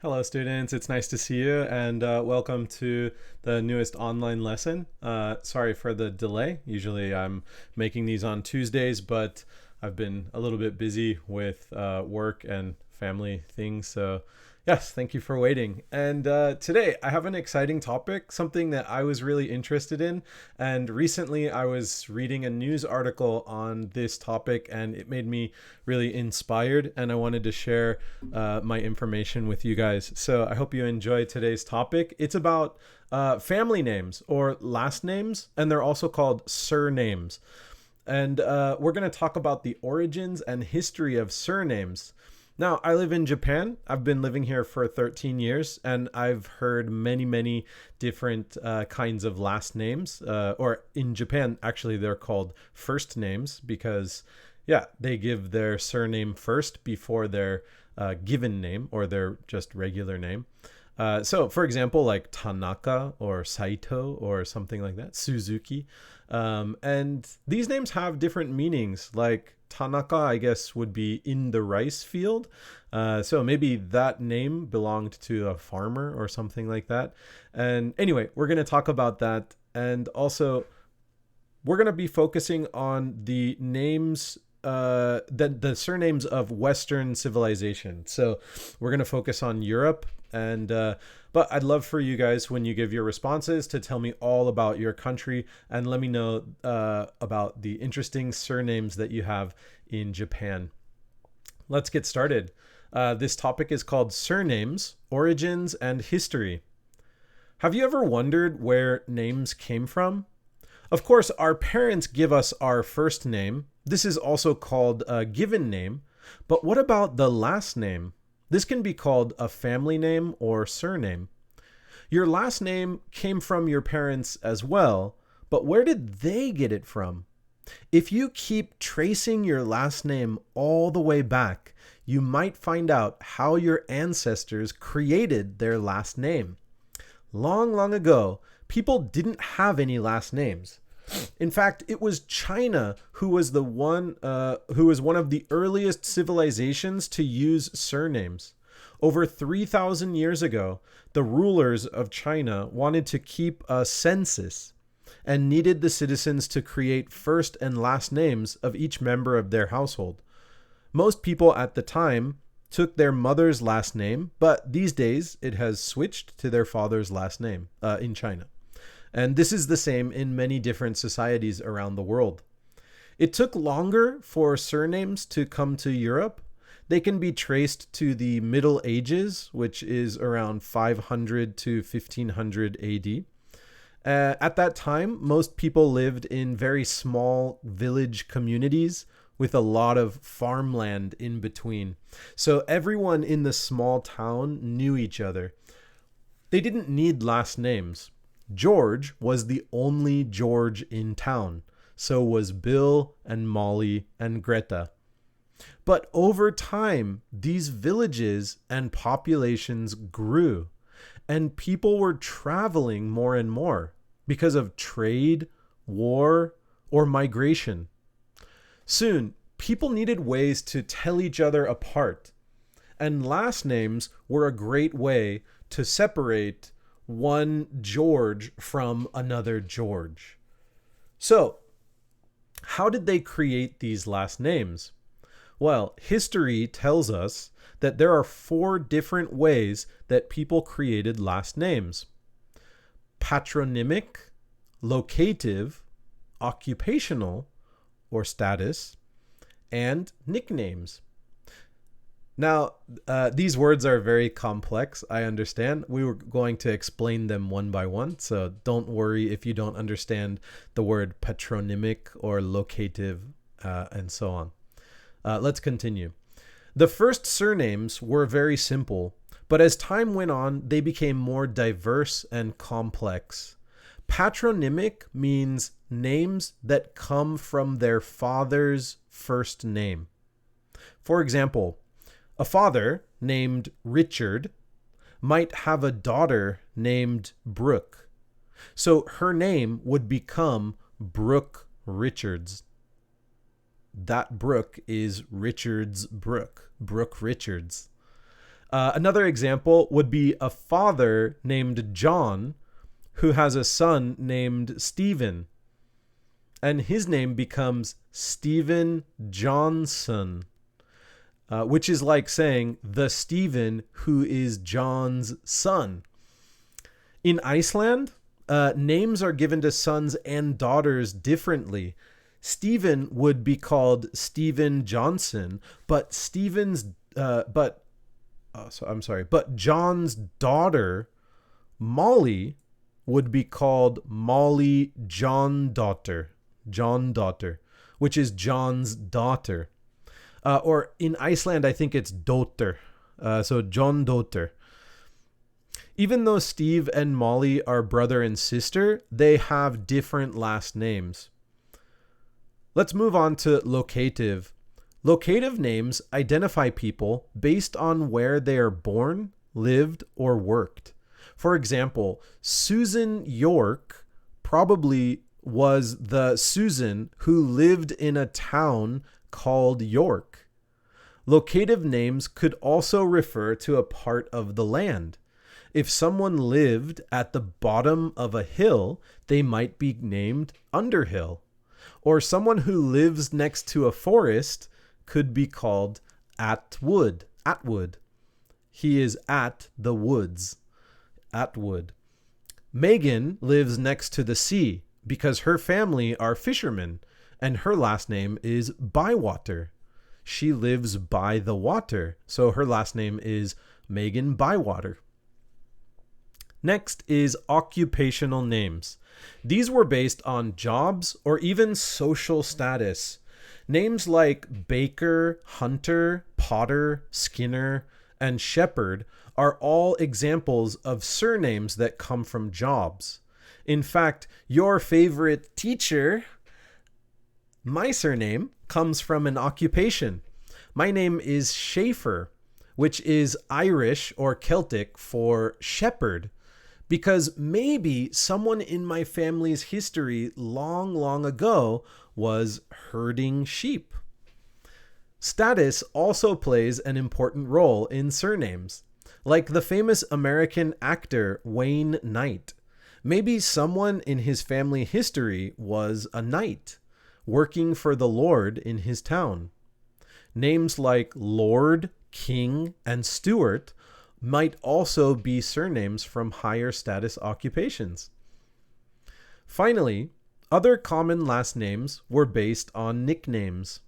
Hello, students. It's nice to see you, and welcome to the newest online lesson. Sorry for the delay. Usually I'm making these on Tuesdays, but I've been a little bit busy with work and family things. So, yes, thank you for waiting. And today I have an exciting topic, something that I was really interested in. And recently I was reading a news article on this topic, and it made me really inspired, and I wanted to share my information with you guys. So I hope you enjoy today's topic. It's about family names or last names, and they're also called surnames. And we're going to talk about the origins and history of surnames. Now, I live in Japan. I've been living here for 13 years, and I've heard many, many different kinds of last names. Or in Japan, actually, they're called first names because, yeah, they give their surname first before their given name or their just regular name. So, for example, like Tanaka or Saito or something like that, Suzuki. And these names have different meanings. Like Tanaka, I guess, would be in the rice field. So maybe that name belonged to a farmer or something like that. And anyway, we're going to talk about that. And also, we're going to be focusing on the names the surnames of Western civilization. So we're going to focus on Europe, and but I'd love for you guys, when you give your responses, to tell me all about your country and let me know about the interesting surnames that you have in Japan. Let's get started. This topic is called Surnames, Origins, and History. Have you ever wondered where names came from? Of course, our parents give us our first name. This is also called a given name. But what about the last name? This can be called a family name or surname. Your last name came from your parents as well, but where did they get it from? If you keep tracing your last name all the way back, you might find out how your ancestors created their last name. Long, long ago, people didn't have any last names. In fact, it was China who was one of the earliest civilizations to use surnames. Over 3,000 years ago, the rulers of China wanted to keep a census and needed the citizens to create first and last names of each member of their household. Most people at the time took their mother's last name, but these days it has switched to their father's last name in China. And this is the same in many different societies around the world. It took longer for surnames to come to Europe. They can be traced to the Middle Ages, which is around 500 to 1500 AD. At that time, most people lived in very small village communities with a lot of farmland in between. So everyone in the small town knew each other. They didn't need last names. George was the only George in town. So was Bill and Molly and Greta. But over time, these villages and populations grew, and people were traveling more and more because of trade, war, or migration. Soon, people needed ways to tell each other apart, and last names were a great way to separate one George from another George. So, how did they create these last names? Well, history tells us that there are 4 different ways that people created last names: patronymic, locative, occupational or status, and nicknames. Now, these words are very complex, I understand. We were going to explain them one by one, so don't worry if you don't understand the word patronymic or locative, and so on. Let's continue. The first surnames were very simple, but as time went on, they became more diverse and complex. Patronymic means names that come from their father's first name. For example, a father named Richard might have a daughter named Brooke. So her name would become Brooke Richards. That Brooke is Richards Brooke, Brooke Richards. Another example would be a father named John who has a son named Stephen, and his name becomes Stephen Johnson, which is like saying the Stephen who is John's son. In Iceland, names are given to sons and daughters differently. Stephen would be called Stephen Johnson, but but John's daughter, Molly, would be called Molly John daughter, which is John's daughter. Or in Iceland, I think it's Dóttir, so John daughter. Even though Steve and Molly are brother and sister, they have different last names. Let's move on to locative. Locative names identify people based on where they are born, lived, or worked. For example, Susan York probably was the Susan who lived in a town called York. Locative names could also refer to a part of the land. If someone lived at the bottom of a hill, they might be named Underhill. Or someone who lives next to a forest could be called Atwood. He is at the woods. Atwood. Megan lives next to the sea because her family are fishermen, and her last name is Bywater. She lives by the water, so her last name is Megan Bywater. Next is occupational names. These were based on jobs or even social status. Names like baker, hunter, potter, skinner, and shepherd are all examples of surnames that come from jobs. In fact, your favorite teacher, my surname, comes from an occupation. My name is Schaefer, which is Irish or Celtic for shepherd, because maybe someone in my family's history long ago was herding sheep. Status also plays an important role in surnames. Like the famous American actor Wayne Knight. Maybe someone in his family history was a knight, working for the Lord in his town. Names like Lord, King, and Stuart might also be surnames from higher status occupations. Finally, other common last names were based on nicknames.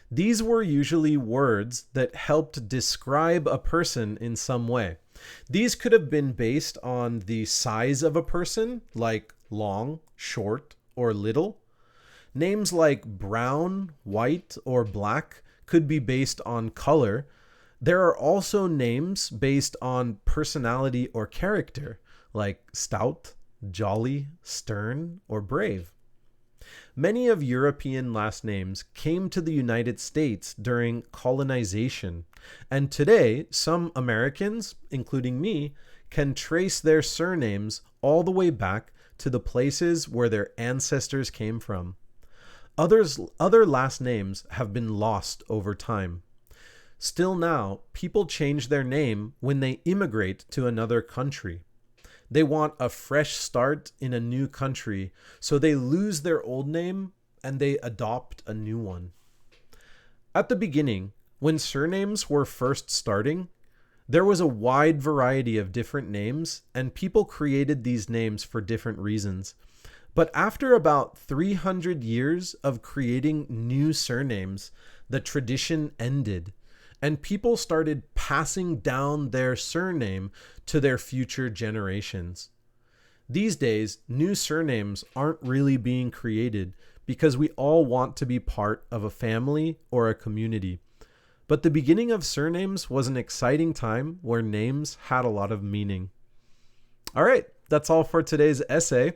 These were usually words that helped describe a person in some way. These could have been based on the size of a person, like long, short, or little. Names like brown, white, or black could be based on color. There are also names based on personality or character, like stout, jolly, stern, or brave. Many of European last names came to the United States during colonization, and today some Americans, including me, can trace their surnames all the way back to the places where their ancestors came from. Other last names have been lost over time. Still now, people change their name when they immigrate to another country. They want a fresh start in a new country, so they lose their old name and they adopt a new one. At the beginning, when surnames were first starting, there was a wide variety of different names, and people created these names for different reasons. But after about 300 years of creating new surnames, the tradition ended, and people started passing down their surname to their future generations. These days, new surnames aren't really being created because we all want to be part of a family or a community. But the beginning of surnames was an exciting time where names had a lot of meaning. All right, that's all for today's essay.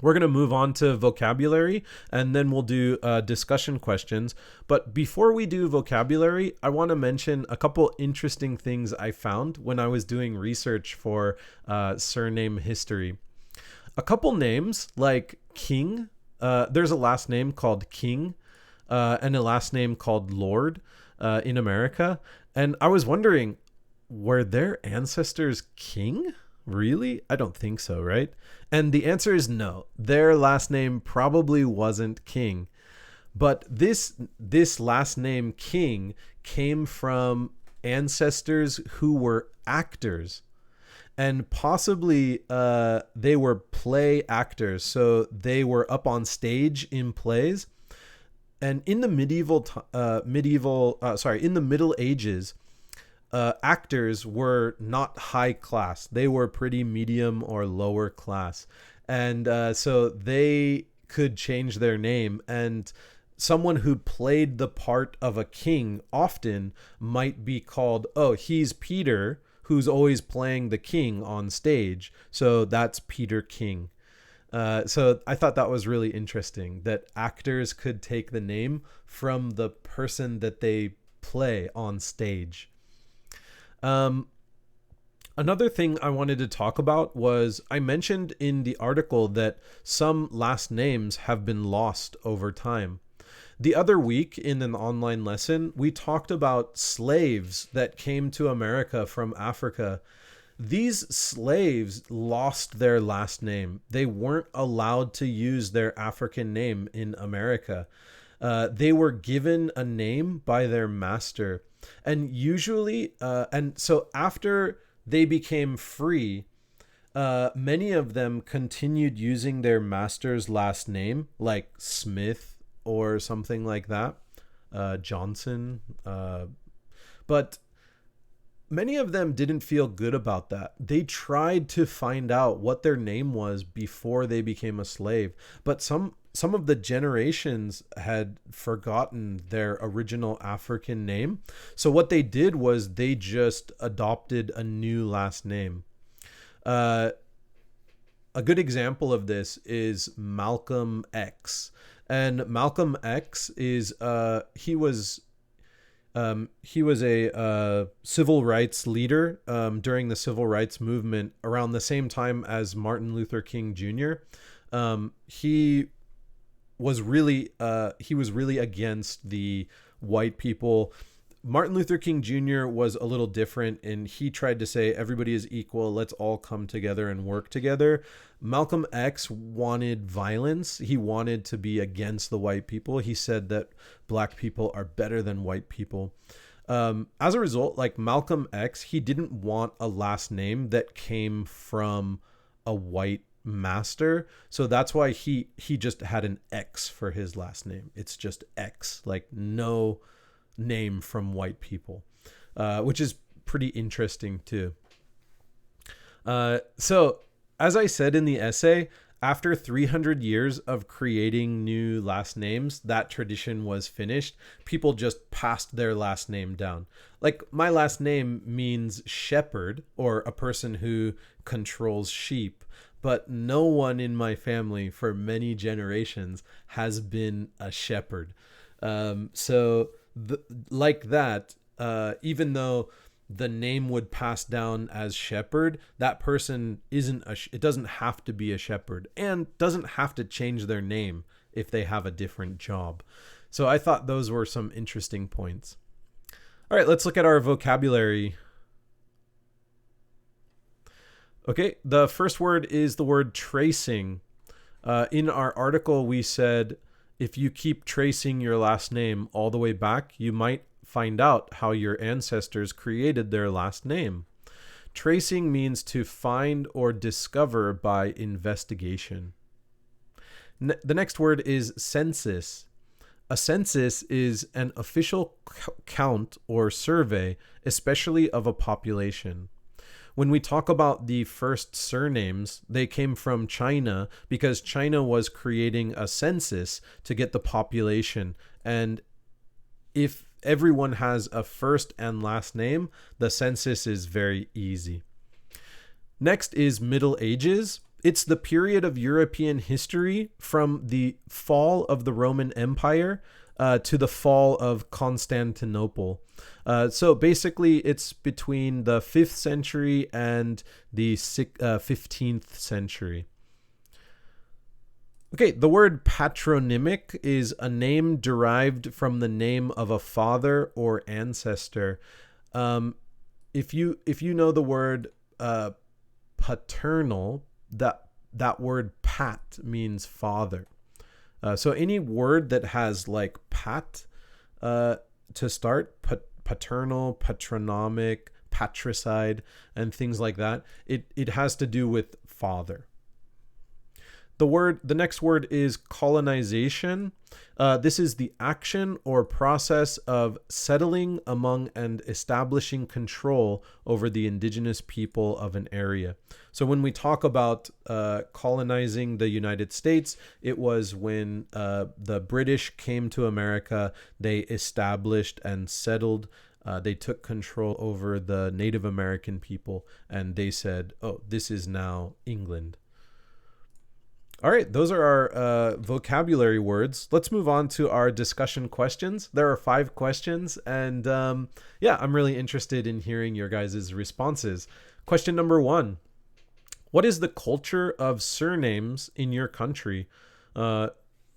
We're going to move on to vocabulary, and then we'll do discussion questions. But before we do vocabulary, I want to mention a couple interesting things I found when I was doing research for surname history. A couple names like King. There's a last name called King and a last name called Lord in America. And I was wondering, were their ancestors king? Really? I don't think so, right? And the answer is no. Their last name probably wasn't king. But this last name king came from ancestors who were actors, and possibly they were play actors, so they were up on stage in plays. And in the in the Middle Ages, actors were not high class; they were pretty medium or lower class, and so they could change their name. And someone who played the part of a king often might be called, oh, he's Peter, who's always playing the king on stage. So that's Peter King. So I thought that was really interesting that actors could take the name from the person that they play on stage. Another thing I wanted to talk about was I mentioned in the article that some last names have been lost over time. The other week in an online lesson, we talked about slaves that came to America from Africa. These slaves lost their last name. They weren't allowed to use their African name in America. They were given a name by their master. And usually, and so after they became free, many of them continued using their master's last name, like Smith or something like that, Johnson. But many of them didn't feel good about that. They tried to find out what their name was before they became a slave. But some of the generations had forgotten their original African name. So what they did was they just adopted a new last name. A good example of this is Malcolm X. And Malcolm X is he was a civil rights leader during the civil rights movement around the same time as Martin Luther King Jr. He was really against the white people. Martin Luther King Jr. was a little different, and he tried to say everybody is equal. Let's all come together and work together. Malcolm X wanted violence. He wanted to be against the white people. He said that black people are better than white people. As a result, like Malcolm X, he didn't want a last name that came from a white master. So that's why he just had an X for his last name. It's just X, like no name from white people, which is pretty interesting too. So as I said in the essay, after 300 years of creating new last names, that tradition was finished. People just passed their last name down. Like my last name means shepherd, or a person who controls sheep, but no one in my family for many generations has been a shepherd. Like that, even though the name would pass down as shepherd, that person it doesn't have to be a shepherd, and doesn't have to change their name if they have a different job. So I thought those were some interesting points. All right, let's look at our vocabulary. Okay, the first word is the word tracing. In our article, we said if you keep tracing your last name all the way back, you might find out how your ancestors created their last name. Tracing means to find or discover by investigation. The next word is census. A census is an official count or survey, especially of a population. When we talk about the first surnames, they came from China because China was creating a census to get the population. And if everyone has a first and last name, the census is very easy. Next is Middle Ages. It's the period of European history from the fall of the Roman Empire to the fall of Constantinople. So basically, it's between the 5th century and the 15th century. Okay, the word patronymic is a name derived from the name of a father or ancestor. if you know the word paternal, that word pat means father. So any word that has like pat to start, paternal, patronymic, patricide, and things like that, it has to do with father. The next word is colonization. This is the action or process of settling among and establishing control over the indigenous people of an area. So when we talk about colonizing the United States, it was when the British came to America, they established and settled. They took control over the Native American people, and they said, oh, this is now England. All right, those are our vocabulary words. Let's move on to our discussion questions. There are 5 questions, and yeah, I'm really interested in hearing your guys' responses. Question number 1. What is the culture of surnames in your country?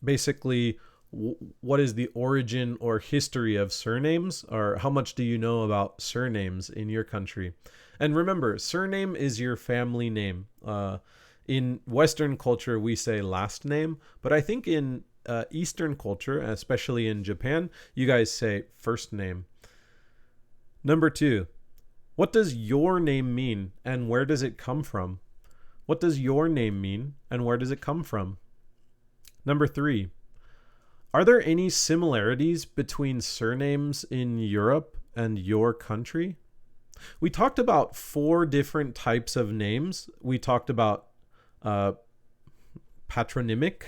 Basically, what is the origin or history of surnames, or how much do you know about surnames in your country? And remember, surname is your family name. In Western culture, we say last name, but I think in Eastern culture, especially in Japan, you guys say first name. Number 2, what does your name mean and where does it come from? What does your name mean and where does it come from? Number 3, are there any similarities between surnames in Europe and your country? We talked about 4 different types of names. We talked about patronymic,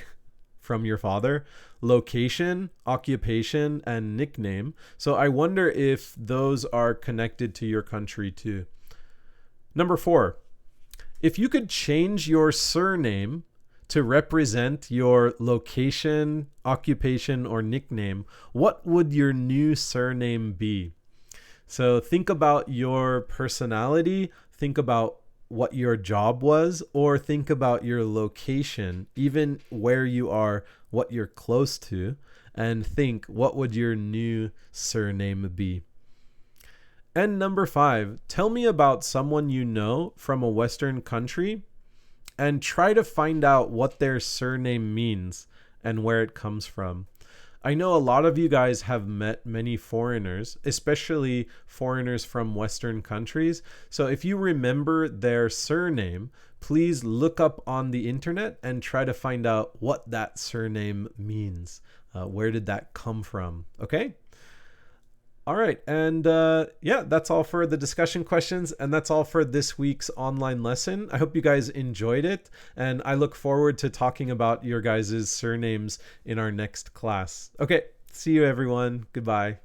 from your father, location, occupation, and nickname. So I wonder if those are connected to your country too. Number 4, if you could change your surname to represent your location, occupation, or nickname, what would your new surname be? So think about your personality, think about what your job was, or think about your location, even where you are, what you're close to, and think, what would your new surname be? And number 5, tell me about someone you know from a Western country and try to find out what their surname means and where it comes from. I know a lot of you guys have met many foreigners, especially foreigners from Western countries. So if you remember their surname, please look up on the internet and try to find out what that surname means. Where did that come from? Okay? All right. And yeah, that's all for the discussion questions. And that's all for this week's online lesson. I hope you guys enjoyed it. And I look forward to talking about your guys' surnames in our next class. Okay. See you, everyone. Goodbye.